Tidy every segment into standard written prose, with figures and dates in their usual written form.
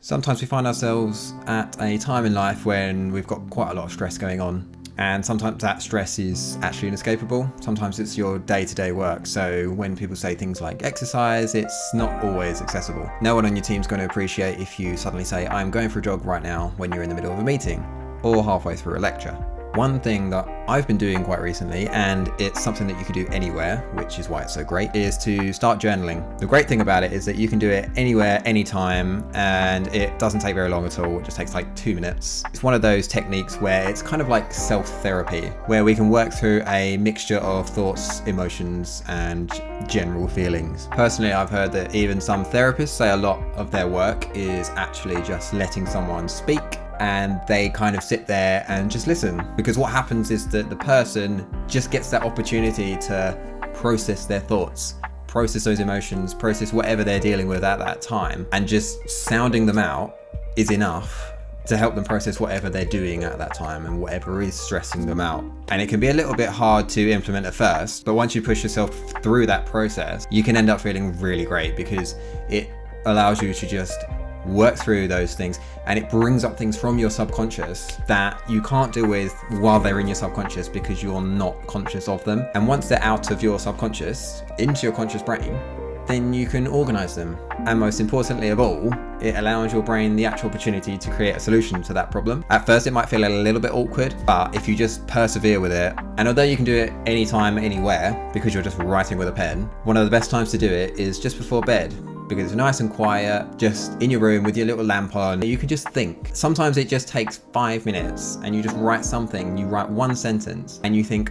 Sometimes we find ourselves at a time in life when we've got quite a lot of stress going on, and sometimes that stress is actually inescapable. Sometimes it's your day-to-day work, so when people say things like exercise, it's not always accessible. No one on your team's going to appreciate if you suddenly say, I'm going for a jog right now, when you're in the middle of a meeting or halfway through a lecture. One thing that I've been doing quite recently, and it's something that you can do anywhere, which is why it's so great, is to start journaling. The great thing about it is that you can do it anywhere, anytime, and it doesn't take very long at all. It just takes like 2 minutes. It's one of those techniques where it's kind of like self-therapy, where we can work through a mixture of thoughts, emotions, and general feelings. Personally, I've heard that even some therapists say a lot of their work is actually just letting someone speak, and they kind of sit there and just listen. Because what happens is that the person just gets that opportunity to process their thoughts, process those emotions, process whatever they're dealing with at that time, and just sounding them out is enough to help them process whatever they're doing at that time and whatever is stressing them out. And it can be a little bit hard to implement at first, but once you push yourself through that process, you can end up feeling really great, because it allows you to just work through those things, and it brings up things from your subconscious that you can't deal with while they're in your subconscious because you're not conscious of them. And once they're out of your subconscious into your conscious brain, then you can organize them. And most importantly of all, it allows your brain the actual opportunity to create a solution to that problem. At first it might feel a little bit awkward, but if you just persevere with it, and although you can do it anytime, anywhere, because you're just writing with a pen, one of the best times to do it is just before bed, because it's nice and quiet, just in your room with your little lamp on. You can just think. Sometimes it just takes 5 minutes and you just write something, you write one sentence and you think,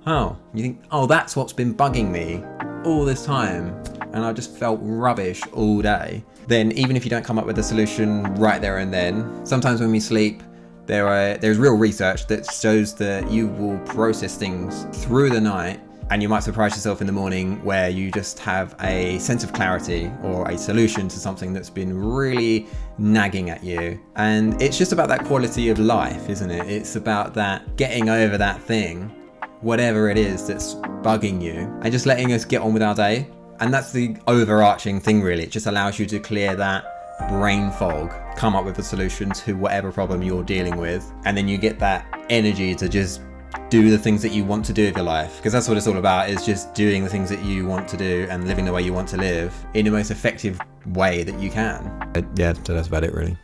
oh, that's what's been bugging me all this time, and I just felt rubbish all day. Then even if you don't come up with a solution right there and then, sometimes when we sleep, there's real research that shows that you will process things through the night, and you might surprise yourself in the morning where you just have a sense of clarity or a solution to something that's been really nagging at you. And it's just about that quality of life, isn't it? It's about that getting over that thing, whatever it is that's bugging you, and just letting us get on with our day. And that's the overarching thing, really. It just allows you to clear that brain fog, come up with a solution to whatever problem you're dealing with, and then you get that energy to just do the things that you want to do with your life, because that's what it's all about, is just doing the things that you want to do and living the way you want to live in the most effective way that you can. Yeah, so that's about it, really.